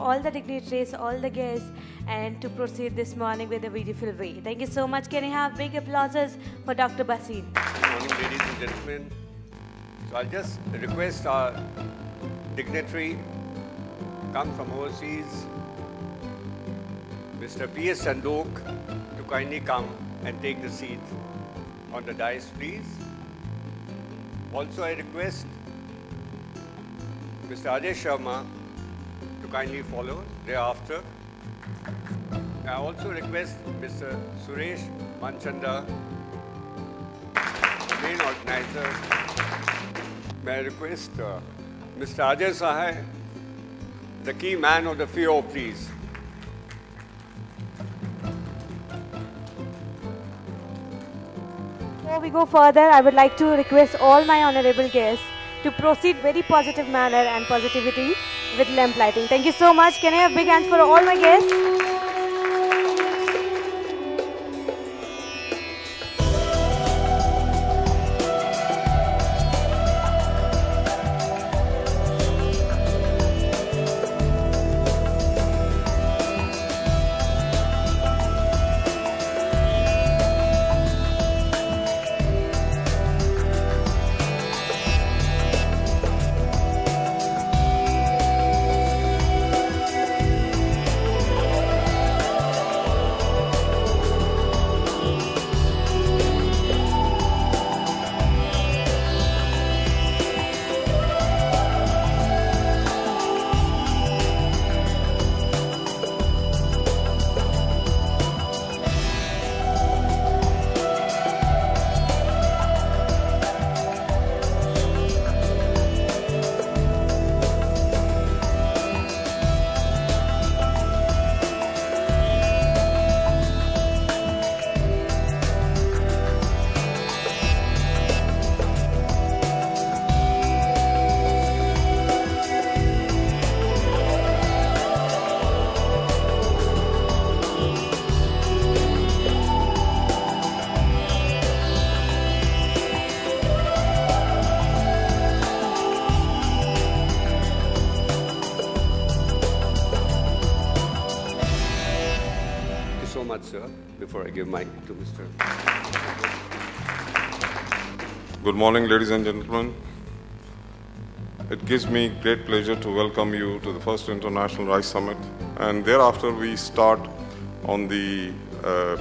all the dignitaries, all the guests, and to proceed this morning with a beautiful way. Thank you so much. Can I have big applauses for Dr. Basin? Good morning, ladies and gentlemen. So I'll just request our dignitary come from overseas, Mr. P.S. Sandok, to kindly come and take the seat on the dais, please. Also, I request Mr. Ajay Sharma to kindly follow thereafter. I also request Mr. Suresh Manchanda, main organizer. May I request Mr. Ajay Sahai, the key man of the FIO, please. Before we go further, I would like to request all my honorable guests to proceed very positive manner and positivity with lamp lighting. Thank you so much. Can I have big hands for all my guests? Sir, before I give mic to Mr. Good morning, ladies and gentlemen. It gives me great pleasure to welcome you to the first International Rice Summit, and thereafter we start on the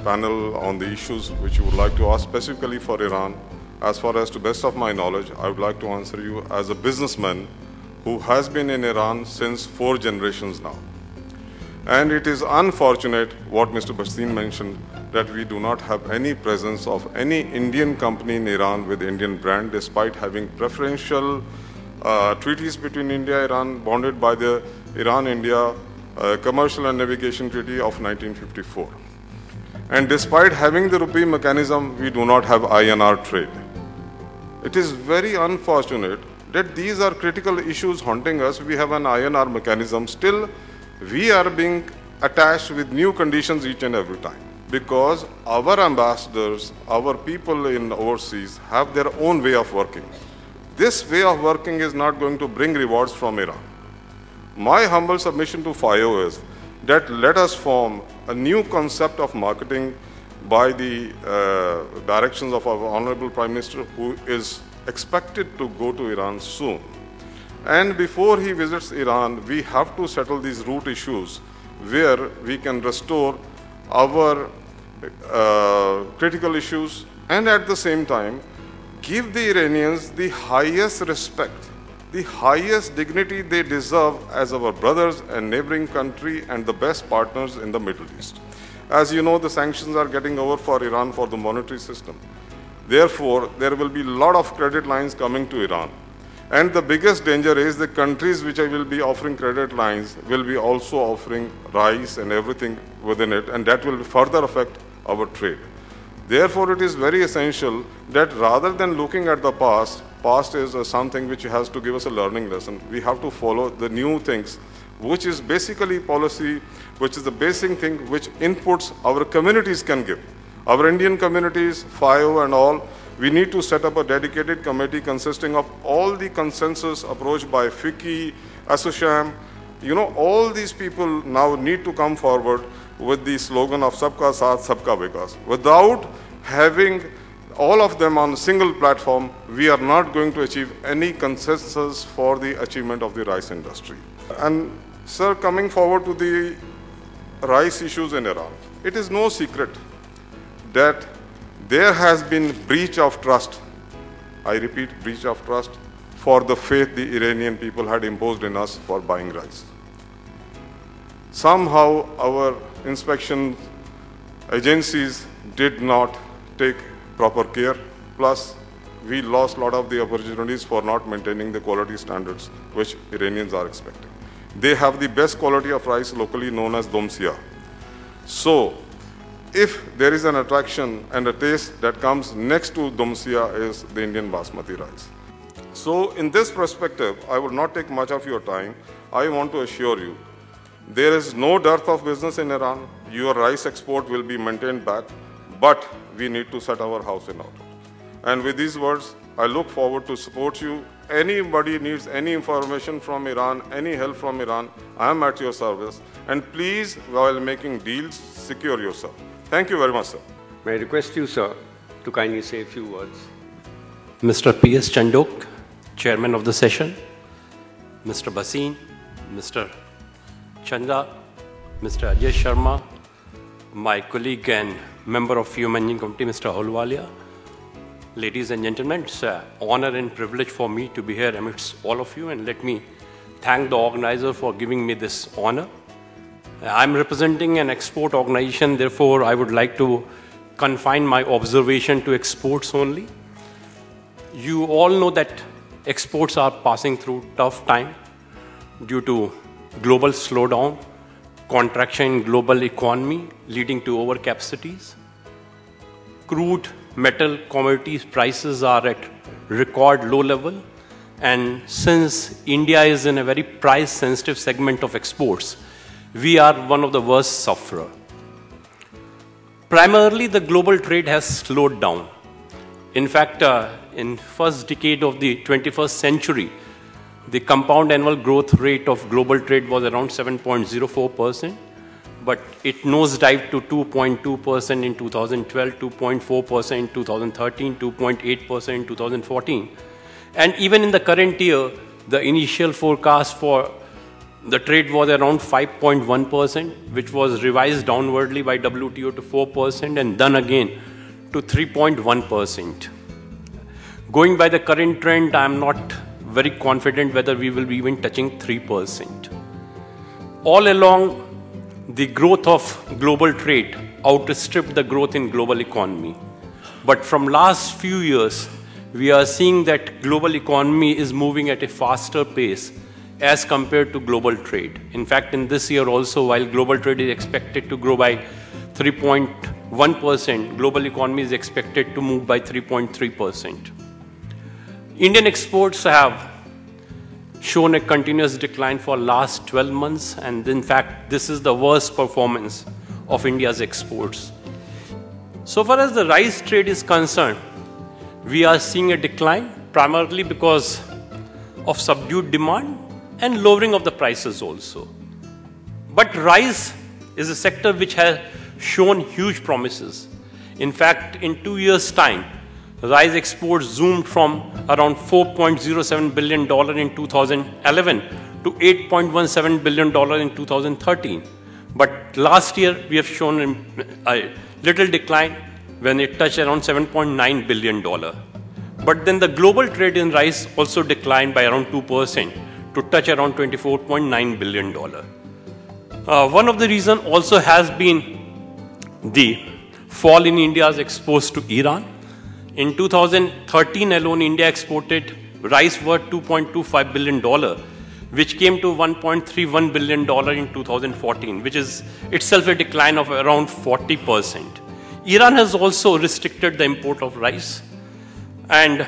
panel on the issues which you would like to ask specifically for Iran. As far as to best of my knowledge, I would like to answer you as a businessman who has been in Iran since 4 generations now. And it is unfortunate what Mr. Basin mentioned, that we do not have any presence of any Indian company in Iran with Indian brand, despite having preferential treaties between India and Iran bonded by the Iran-India Commercial and Navigation Treaty of 1954. And despite having the rupee mechanism, we do not have INR trade. It is very unfortunate that these are critical issues haunting us. We have an INR mechanism. Still, we are being attached with new conditions each and every time, because our ambassadors, our people in overseas have their own way of working. This way of working is not going to bring rewards from Iran. My humble submission to FIO is that let us form a new concept of marketing by the directions of our Honorable Prime Minister, who is expected to go to Iran soon. And before he visits Iran, we have to settle these root issues where we can restore our critical issues and at the same time give the Iranians the highest respect, the highest dignity they deserve as our brothers and neighboring country and the best partners in the Middle East. As you know, the sanctions are getting over for Iran for the monetary system. Therefore, there will be a lot of credit lines coming to Iran. And the biggest danger is the countries which I will be offering credit lines will be also offering rice and everything within it, and that will further affect our trade. Therefore, it is very essential that rather than looking at the past is something which has to give us a learning lesson. We have to follow the new things, which is basically policy, which is the basic thing which inputs our communities can give. Our Indian communities, FIO and all, we need to set up a dedicated committee consisting of all the consensus approach by FICCI, ASSOCHAM, all these people now need to come forward with the slogan of Sabka Saath, Sabka Vikas. Without having all of them on a single platform, we are not going to achieve any consensus for the achievement of the rice industry. And sir, coming forward to the rice issues in Iran, it is no secret that there has been breach of trust. I repeat, breach of trust for the faith the Iranian people had imposed in us for buying rice. Somehow our inspection agencies did not take proper care, plus we lost a lot of the opportunities for not maintaining the quality standards which Iranians are expecting. They have the best quality of rice locally known as domsia. So if there is an attraction and a taste that comes next to domsia is the Indian basmati rice. So in this perspective, I will not take much of your time. I want to assure you, there is no dearth of business in Iran. Your rice export will be maintained back, but we need to set our house in order. And with these words, I look forward to support you. Anybody needs any information from Iran, any help from Iran, I am at your service. And please, while making deals, secure yourself. Thank you very much, sir. May I request you, sir, to kindly say a few words. Mr. P.S. Chandok, Chairman of the session, Mr. Bhasin, Mr. Chandra, Mr. Ajay Sharma, my colleague and member of FIO Managing Committee, Mr. Ahluwalia. Ladies and gentlemen, it's an honor and privilege for me to be here amidst all of you, and let me thank the organizer for giving me this honor. I'm representing an export organization, therefore I would like to confine my observation to exports only. You all know that exports are passing through tough time due to global slowdown, contraction in global economy leading to overcapacities. Crude metal commodities prices are at record low level, and since India is in a very price sensitive segment of exports, we are one of the worst sufferers. Primarily, the global trade has slowed down. In fact, in first decade of the 21st century, the compound annual growth rate of global trade was around 7.04%, but it nosedived to 2.2% in 2012, 2.4% in 2013, 2.8% in 2014. And even in the current year, the initial forecast for the trade was around 5.1%, which was revised downwardly by WTO to 4% and then again to 3.1%. Going by the current trend, I am not very confident whether we will be even touching 3%. All along, the growth of global trade outstripped the growth in global economy. But from last few years, we are seeing that global economy is moving at a faster pace as compared to global trade. In fact, in this year also, while global trade is expected to grow by 3.1%, global economy is expected to move by 3.3%. Indian exports have shown a continuous decline for last 12 months, and in fact, this is the worst performance of India's exports. So far as the rice trade is concerned, we are seeing a decline primarily because of subdued demand and lowering of the prices also. But rice is a sector which has shown huge promises. In fact, in 2 years' time, rice exports zoomed from around $4.07 billion in 2011 to $8.17 billion in 2013. But last year, we have shown a little decline when it touched around $7.9 billion. But then the global trade in rice also declined by around 2% to touch around $24.9 billion. One of the reasons also has been the fall in India's exports to Iran. In 2013 alone, India exported rice worth $2.25 billion, which came to $1.31 billion in 2014, which is itself a decline of around 40%. Iran has also restricted the import of rice. And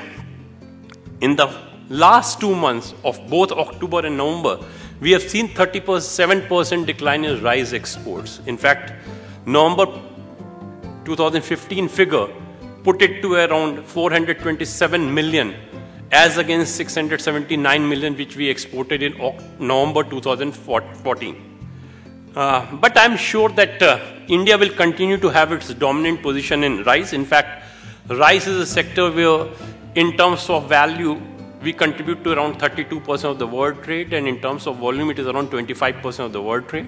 in the last 2 months of both October and November, we have seen 37% decline in rice exports. In fact, November 2015 figure put it to around 427 million as against 679 million which we exported in November 2014. But I'm sure that India will continue to have its dominant position in rice. In fact, rice is a sector where, in terms of value, we contribute to around 32% of the world trade, and in terms of volume, it is around 25% of the world trade.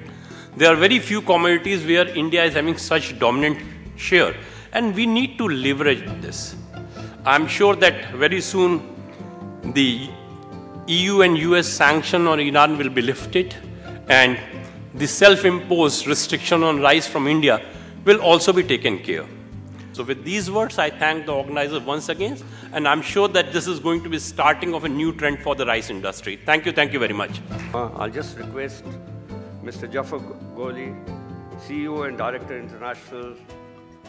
There are very few commodities where India is having such dominant share, and we need to leverage this. I'm sure that very soon the EU and US sanction on Iran will be lifted, and the self-imposed restriction on rice from India will also be taken care. So with these words, I thank the organizers once again, and I'm sure that this is going to be starting of a new trend for the rice industry. Thank you very much. I'll just request Mr. Jafar Goli, CEO and Director International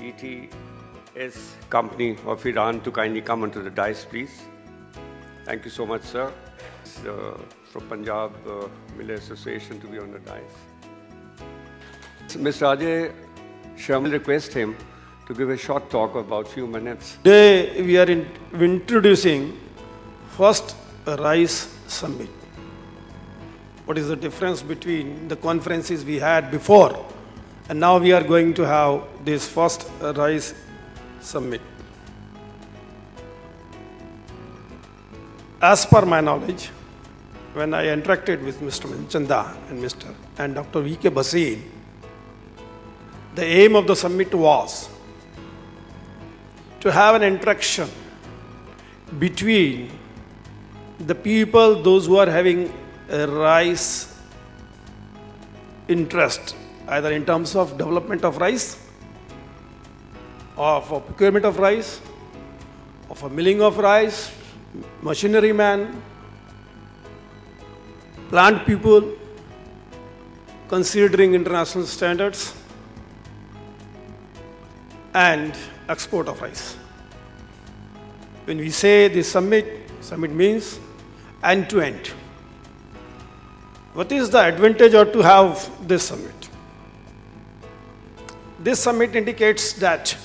ETS Company of Iran, to kindly come onto the dais, please. Thank you so much, sir. From Punjab Millet Association to be on the dais. Mr. Ajay Sharma, will request him to give a short talk of about few minutes. Today we are introducing first rice summit. What is the difference between the conferences we had before and now we are going to have this first rice summit? As per my knowledge, when I interacted with Mr. Manchanda and Dr. V.K. Bhasin, the aim of the summit was to have an interaction between the people, those who are having a rice interest, either in terms of development of rice, or for procurement of rice, or for milling of rice, machinery man, plant people, considering international standards, and export of rice. When we say the summit means end-to-end. What is the advantage or to have this summit? This summit indicates that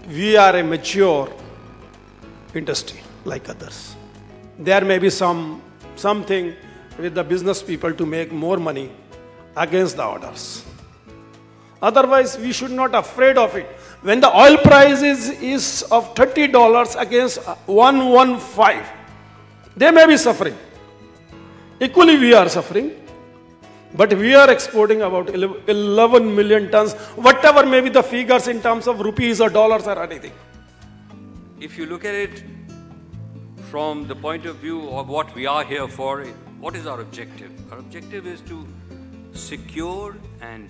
we are a mature industry like others. There may be something with the business people to make more money against the orders. Otherwise, we should not be afraid of it. When the oil price is of $30 against 115, they may be suffering. Equally, we are suffering. But we are exporting about 11 million tons, whatever may be the figures in terms of rupees or dollars or anything. If you look at it from the point of view of what we are here for, what is our objective? Our objective is to secure and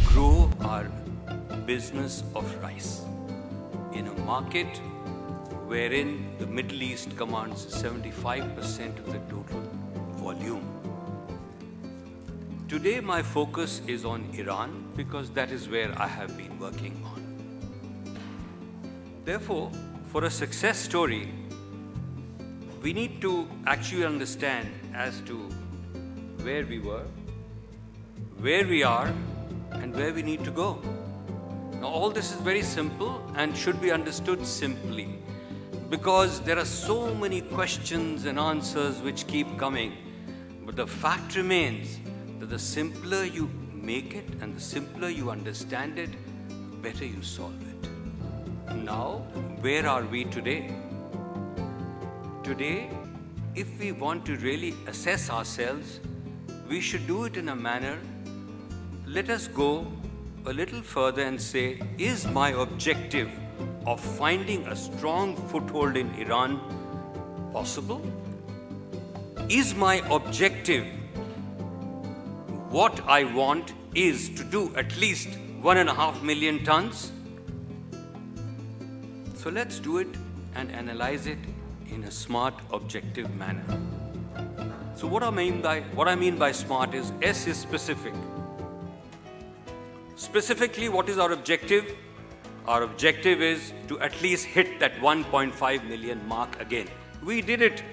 grow our business of rice in a market wherein the Middle East commands 75% of the total volume. Today my focus is on Iran because that is where I have been working on. Therefore, for a success story, we need to actually understand as to where we were, where we are, and where we need to go. Now, all this is very simple and should be understood simply because there are so many questions and answers which keep coming. But the fact remains that the simpler you make it and the simpler you understand it, better you solve it. Now, where are we today? Today, if we want to really assess ourselves, we should do it in a manner. Let us go a little further and say, is my objective of finding a strong foothold in Iran possible? Is my objective, what I want is to do at least 1.5 million tons? So let's do it and analyze it in a smart, objective manner. So what I mean by smart is S is specific. Specifically, what is our objective? Our objective is to at least hit that 1.5 million mark again. We did it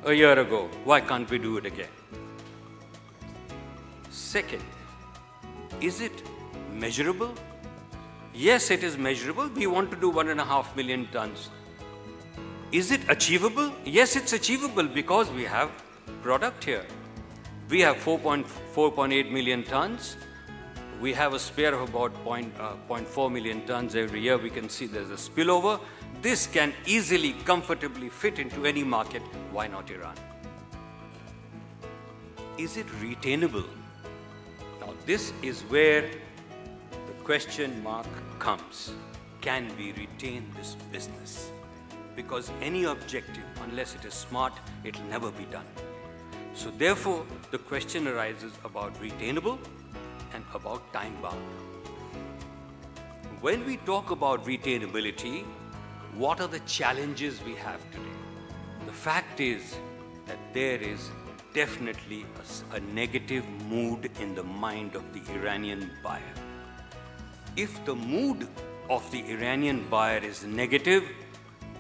a year ago. Why can't we do it again? Second, is it measurable? Yes, it is measurable. We want to do 1.5 million tons. Is it achievable? Yes, it's achievable because we have product here. We have 4.8 million tons. We have a spare of about 0.4 million tons every year. We can see there's a spillover. This can easily, comfortably fit into any market. Why not Iran? Is it retainable? Now, this is where the question mark comes. Can we retain this business? Because any objective, unless it is smart, it will never be done. So therefore, the question arises about retainable and about time bound. When we talk about retainability, what are the challenges we have today? The fact is that there is definitely a negative mood in the mind of the Iranian buyer. If the mood of the Iranian buyer is negative,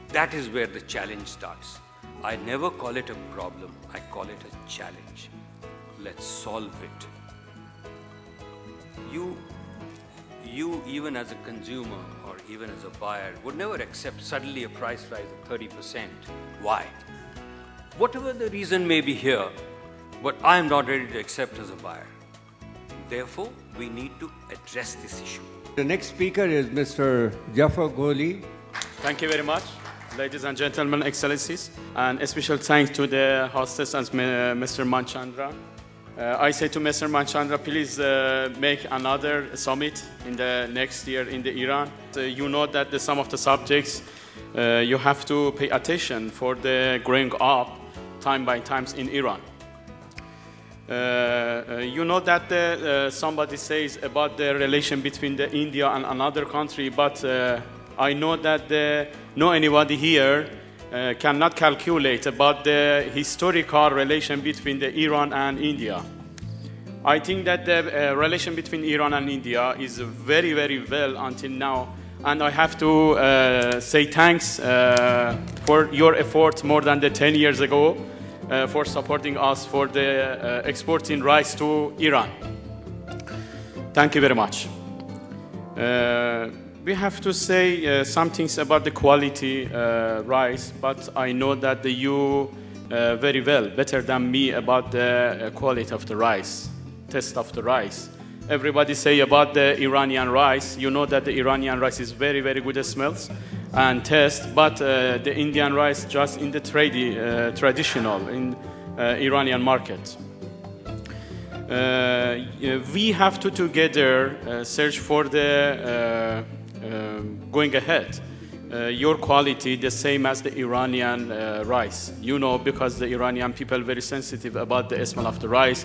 that is where the challenge starts. I never call it a problem, I call it a challenge. Let's solve it. You even as a consumer or even as a buyer would never accept suddenly a price rise of 30%. Why? Whatever the reason may be here, but I am not ready to accept as a buyer. Therefore, we need to address this issue. The next speaker is Mr. Jafar Gholi. Thank you very much, ladies and gentlemen, excellencies, and a special thanks to the hostess and Mr. Manchandra. I say to Mr. Manchandra, please make another summit in the next year in the Iran. You know that some of the subjects you have to pay attention for the growing up time by times in Iran. You know that somebody says about the relation between the India and another country, but I know that no anybody here cannot calculate about the historical relation between the Iran and India. I think that the relation between Iran and India is very, very well until now, and I have to say thanks for your effort more than 10 years ago for supporting us for the exporting rice to Iran. Thank you very much. We have to say some things about the quality rice, but I know that you very well, better than me, about the quality of the rice, taste of the rice. Everybody say about the Iranian rice. You know that the Iranian rice is very, very good smells and taste, but the Indian rice just in the traditional in Iranian market. We have to together search for the going ahead. Your quality the same as the Iranian rice. You know, because the Iranian people very sensitive about the smell of the rice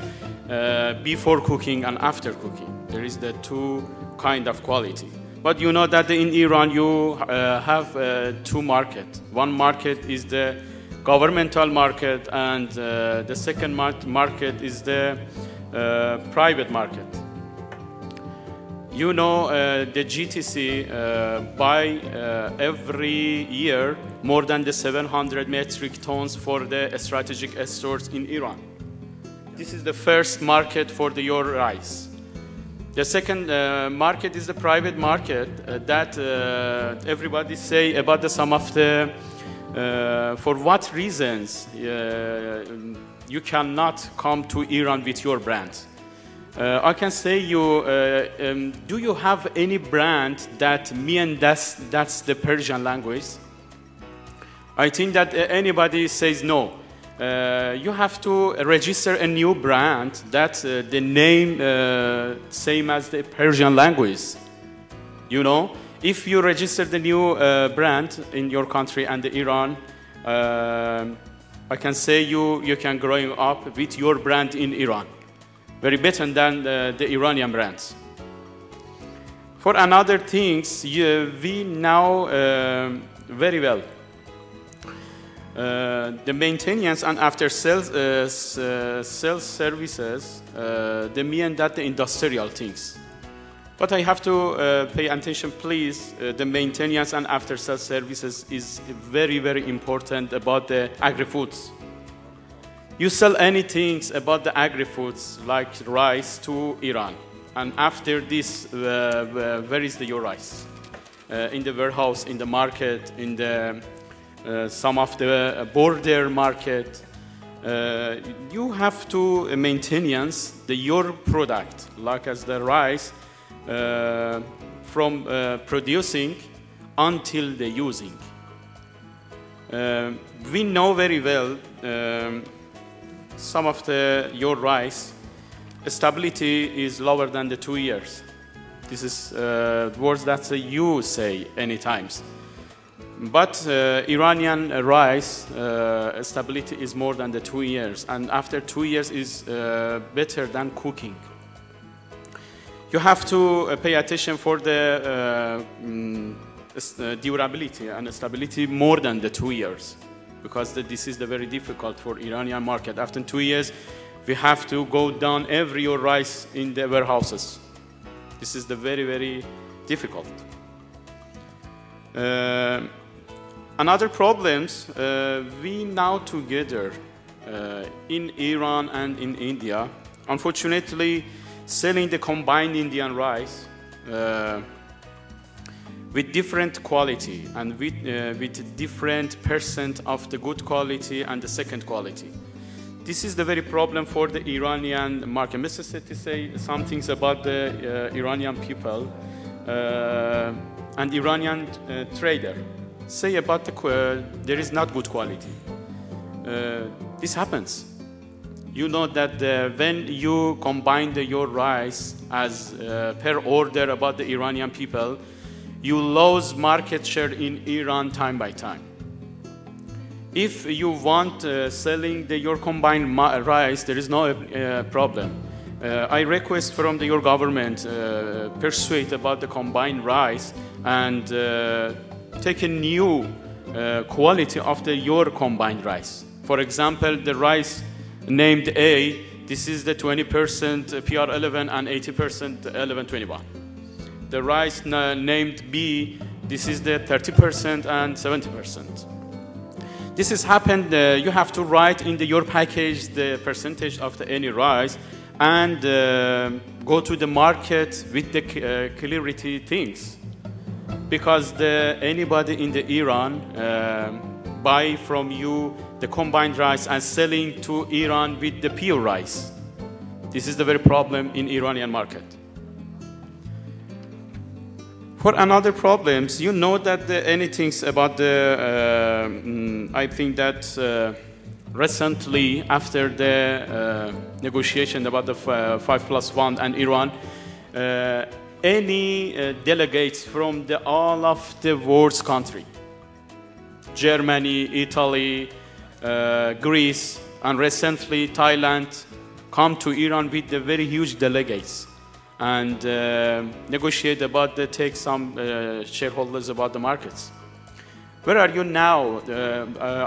before cooking and after cooking. There is the two kind of quality. But you know that in Iran you have two markets. One market is the governmental market, and the second market is the private market. You know, the GTC buy every year more than the 700 metric tons for the strategic stores in Iran. This is the first market for your rice. The second market is the private market that everybody say about some of the, for what reasons you cannot come to Iran with your brand. I can say do you have any brand that means that's the Persian language? I think that anybody says no. You have to register a new brand that the name same as the Persian language. You know, if you register the new brand in your country and the Iran, I can say you can grow up with your brand in Iran. Very better than the Iranian brands. For another things, we know very well the maintenance and after sales services. They mean that the industrial things. But I have to pay attention, please. The maintenance and after sales services is very, very important about the agri-foods. You sell anything about the agri-foods like rice to Iran, and after this, where is your rice? In the warehouse, in the market, in the some of the border market. You have to maintenance your product, like as the rice, from producing until the using. We know very well some of your rice stability is lower than the 2 years. This is words that you say any times. But Iranian rice stability is more than the 2 years, and after 2 years is better than cooking. You have to pay attention for the durability and stability more than the 2 years, because this is the very difficult for Iranian market. After 2 years, we have to go down every your rice in the warehouses. This is the very, very difficult. Another problems, we now together in Iran and in India, unfortunately, selling the combined Indian rice with different quality and with different percent of the good quality and the second quality. This is the very problem for the Iranian market. Mr. Sethi say some things about the Iranian people and Iranian trader. Say about there is not good quality. This happens. You know that when you combine your rice as per order about the Iranian people, you lose market share in Iran time by time. If you want selling your combined rice, there is no problem. I request from your government persuade about the combined rice and take a new quality of your combined rice. For example, the rice named A, this is the 20% PR11 and 80% 1121. The rice named B, this is the 30% and 70%. This has happened, you have to write in your package the percentage of any rice and go to the market with the clarity things. Because anybody in Iran buy from you the combined rice and selling to Iran with the pure rice. This is the very problem in Iranian market. For another problems, you know that anything about I think that recently after the negotiation about the 5+1 and Iran, any delegates from all of the world's country, Germany, Italy, Greece, and recently Thailand, come to Iran with the very huge delegates and negotiate about take some shareholders about the markets. Where are you now?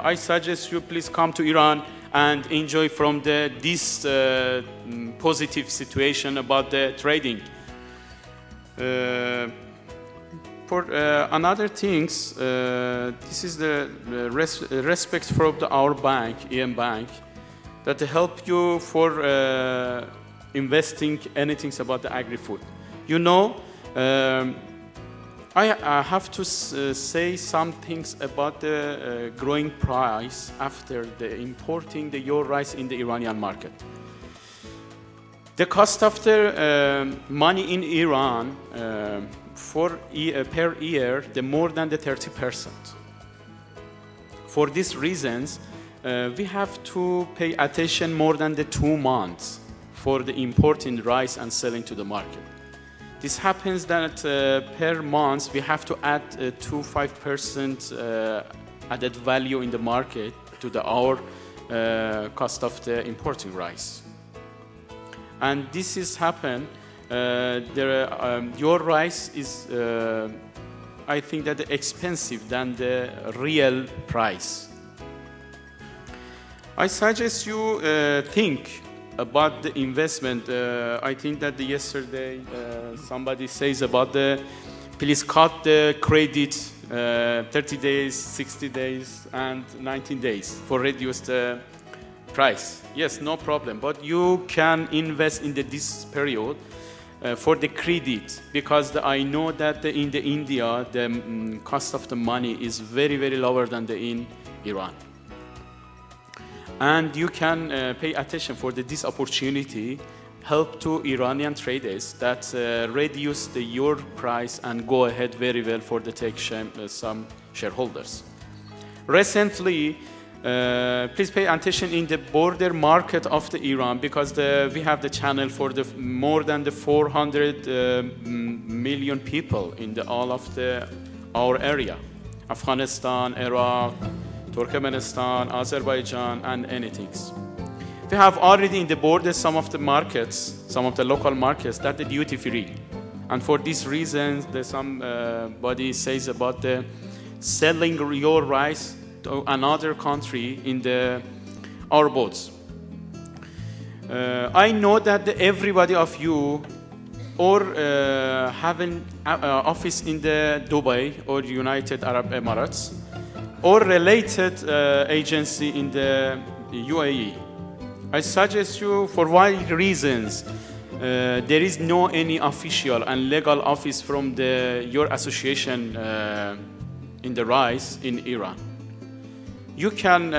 I suggest you please come to Iran and enjoy from this positive situation about the trading. For another things, this is the respect from our bank, EM Bank, that help you for investing anything about the agri-food. You know, I have to say some things about the growing price after the importing your rice in the Iranian market. The cost of the money in Iran per year, the more than the 30%. For these reasons, we have to pay attention more than the 2 months for the importing rice and selling to the market. This happens that per month we have to add 2-5% added value in the market to our cost of the importing rice. And this is happen. Your rice is, I think, that expensive than the real price. I suggest you think about the investment. I think that yesterday somebody says about please cut the credit 30 days, 60 days, and 19 days for reduce the price. Yes, no problem. But you can invest in this period for the credit, because I know that in the India, the cost of the money is very, very lower than in Iran. And you can pay attention for this opportunity, help to Iranian traders that reduce your price and go ahead very well for the take some shareholders. Recently, please pay attention in the border market of the Iran, because we have the channel for the more than the 400 million people in all of our area, Afghanistan, Iraq, Turkmenistan, Azerbaijan, and anything. We have already in the border some of the markets, some of the local markets that are duty free, and for these reasons, somebody says about the selling your rice to another country in our boats. I know that everybody of you or have an office in the Dubai or United Arab Emirates or related agency in the UAE. I suggest you, for wide reasons, there is no any official and legal office from your association in the rice in Iran. You can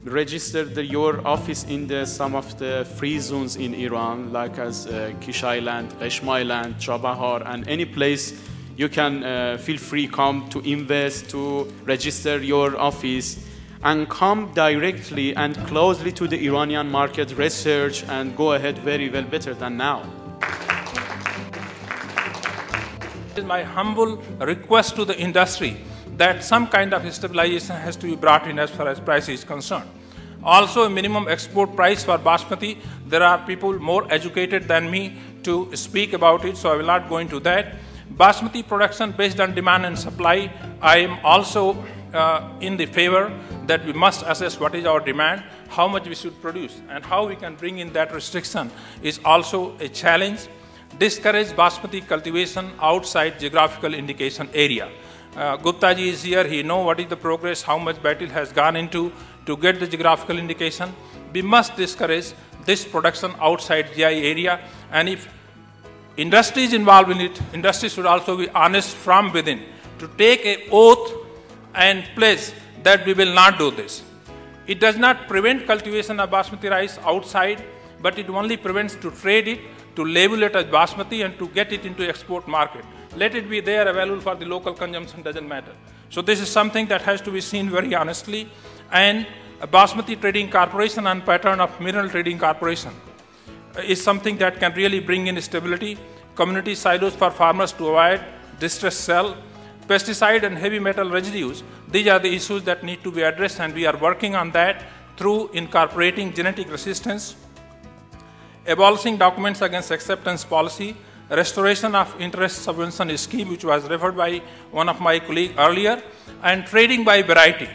register your office in some of the free zones in Iran, like as Kish Island, Qeshm Island, Chabahar, and any place you can feel free come to invest, to register your office, and come directly and closely to the Iranian market, research, and go ahead very well, better than now. It is my humble request to the industry that some kind of stabilization has to be brought in as far as price is concerned. Also, a minimum export price for basmati. There are people more educated than me to speak about it, so I will not go into that. Basmati production based on demand and supply, I am also in the favor that we must assess what is our demand, how much we should produce, and how we can bring in that restriction is also a challenge. Discourage basmati cultivation outside geographical indication area. Gupta ji is here, he knows what is the progress, how much battle has gone into to get the geographical indication. We must discourage this production outside GI area, and if industry is involved in it, industry should also be honest from within to take an oath and pledge that we will not do this. It does not prevent cultivation of basmati rice outside, but it only prevents to trade it, to label it as basmati and to get it into export market. Let it be there available for the local consumption, doesn't matter. So this is something that has to be seen very honestly. And a Basmati Trading Corporation on pattern of Mineral Trading Corporation is something that can really bring in stability, community silos for farmers to avoid distressed sell, pesticide and heavy metal residues. These are the issues that need to be addressed, and we are working on that through incorporating genetic resistance, abolishing documents against acceptance policy, restoration of interest subvention scheme, which was referred by one of my colleagues earlier, and trading by variety.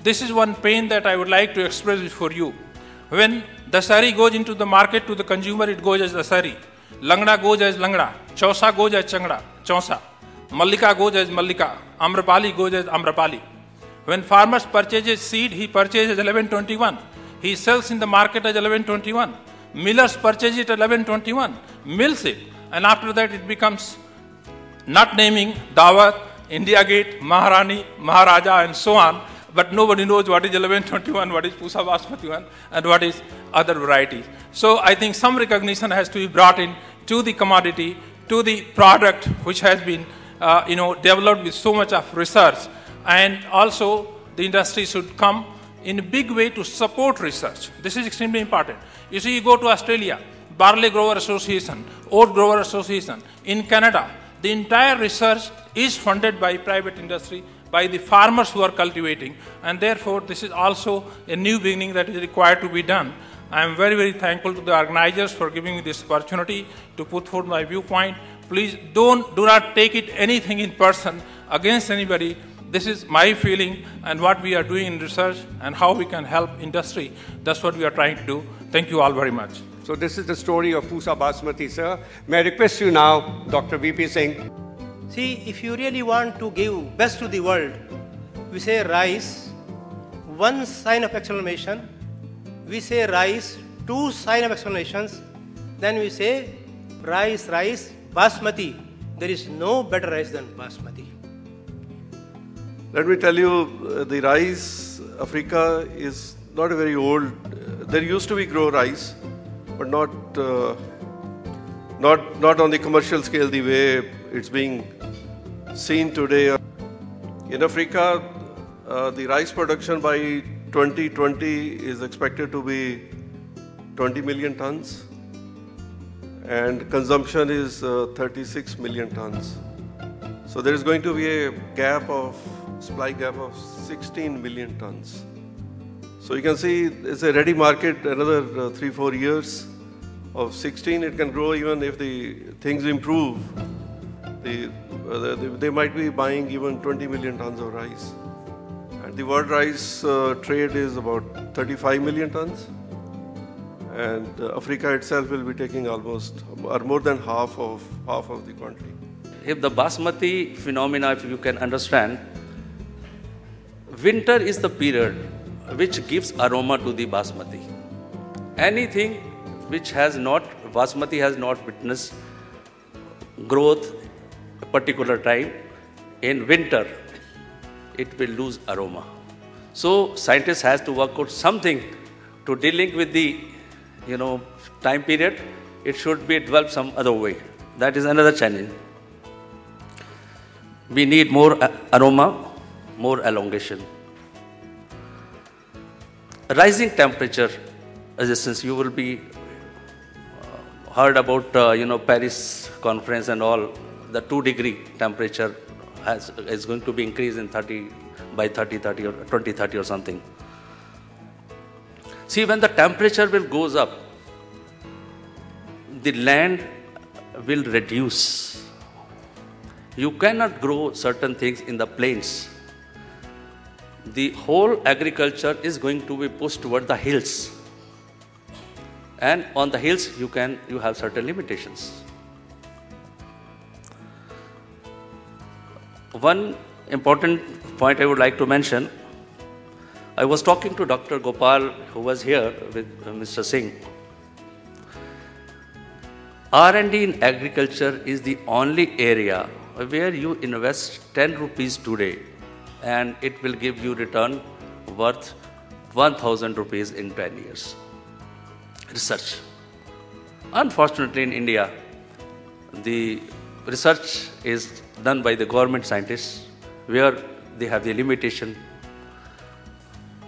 This is one pain that I would like to express before you. When dasari goes into the market to the consumer, it goes as dasari. Langda goes as langda. Chausa goes as changda, chausa. Mallika goes as mallika. Amrapali goes as amrapali. When farmers purchases seed, he purchases 1121. He sells in the market as 1121. Millers purchase it at 1121, mills it, and after that it becomes not naming Dawat, India Gate, Maharani, Maharaja, and so on, but nobody knows what is 1121, what is Pusa Basmati 1, and what is other varieties. So I think some recognition has to be brought in to the commodity, to the product which has been developed with so much of research, and also the industry should come in a big way to support research. This is extremely important. You see, you go to Australia, Barley Grower Association, Oat Grower Association. In Canada, the entire research is funded by private industry, by the farmers who are cultivating, and therefore this is also a new beginning that is required to be done. I am very, very thankful to the organizers for giving me this opportunity to put forth my viewpoint. Please do not take it anything in person against anybody. This is my feeling and what we are doing in research and how we can help industry. That's what we are trying to do. Thank you all very much. So this is the story of Pusa Basmati, sir. May I request you now, Dr. V.P. Singh. See, if you really want to give best to the world, we say rice, one sign of exclamation. We say rice, two sign of exclamations. then we say rice, rice, basmati. There is no better rice than basmati. Let me tell you, the rice, Africa is not a very old. There used to be grow rice, but not on the commercial scale the way it's being seen today. In Africa, the rice production by 2020 is expected to be 20 million tons, and consumption is 36 million tons. So there is going to be a supply gap of 16 million tons. So you can see it's a ready market. Another 3-4 years of 16, it can grow. Even if the things improve, they might be buying even 20 million tons of rice. And the world rice trade is about 35 million tons. And Africa itself will be taking almost or more than half of the quantity. If the basmati phenomena, if you can understand, winter is the period which gives aroma to the basmati. Anything which basmati has not witnessed growth a particular time, in winter, it will lose aroma. So scientists has to work out something to dealing with the time period. It should be developed some other way. That is another challenge. We need more aroma, more elongation. Rising temperature resistance. You will be heard about Paris conference and all. The 2-degree temperature is going to be increased in 2030 or something. See, when the temperature goes up, the land will reduce. You cannot grow certain things in the plains. The whole agriculture is going to be pushed toward the hills. And on the hills, you have certain limitations. One important point I would like to mention, I was talking to Dr. Gopal, who was here with Mr. Singh. R&D in agriculture is the only area where you invest 10 rupees today and it will give you return worth 1,000 rupees in 10 years. Research. Unfortunately, in India, the research is done by the government scientists where they have the limitation.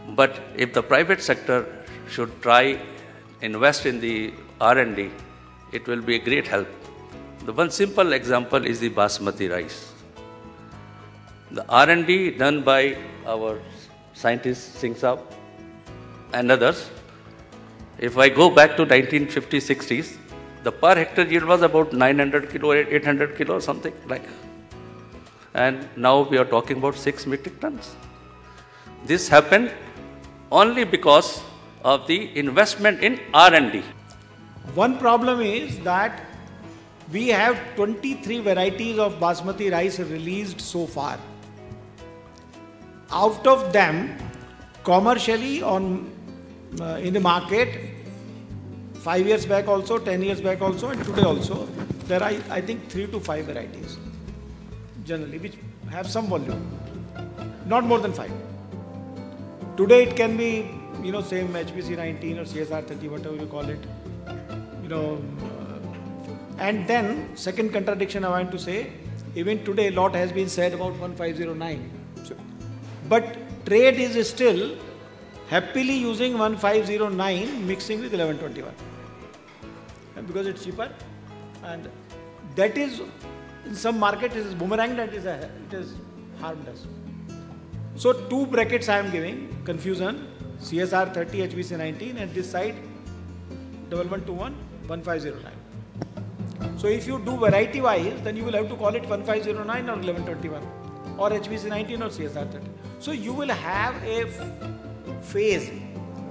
But if the private sector should try invest in the R&D, it will be a great help. The one simple example is the basmati rice. The R&D done by our scientists, Singh Saab and others, if I go back to 1950s, 60s, the per hectare yield was about 900 kilo, 800 kilo, something like. And now we are talking about 6 metric tons. This happened only because of the investment in R&D. One problem is that we have 23 varieties of basmati rice released so far. Out of them, commercially in the market, 5 years back also, 10 years back also, and today also, there are, I think, 3 to 5 varieties generally, which have some volume, not more than 5. Today it can be, same HPC 19 or CSR 30, whatever you call it, and then second contradiction I want to say, even today a lot has been said about 1509, but trade is still happily using 1509 mixing with 1121 because it's cheaper, and that is in some market it is boomerang, that is it has harmed us. So 2 brackets I am giving, confusion, CSR 30, HBC 19, and this side 1121, 1509. So if you do variety wise, then you will have to call it 1509 or 1121 or HBC 19 or CSR 30. So you will have a phase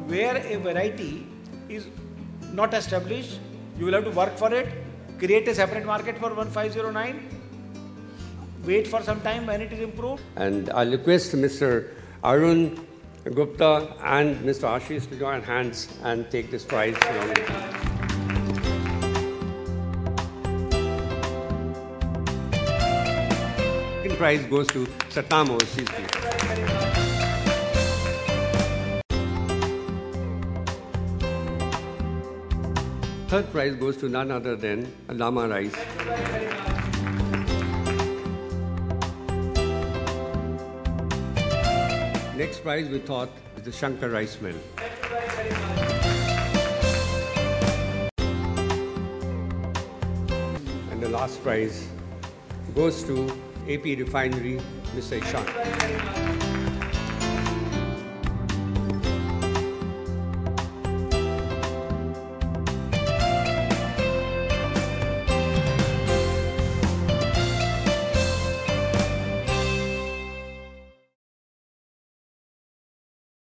where a variety is not established. You will have to work for it, create a separate market for 1509, wait for some time when it is improved. And I'll request Mr. Arun Gupta and Mr. Ashish to join hands and take this prize. prize goes to Satnam Overseas Beef. Third prize goes to none other than Lama Rice. Next prize we thought is the Shankar Rice Mill. And the last prize goes to AP Refinery, Mr. Ishan.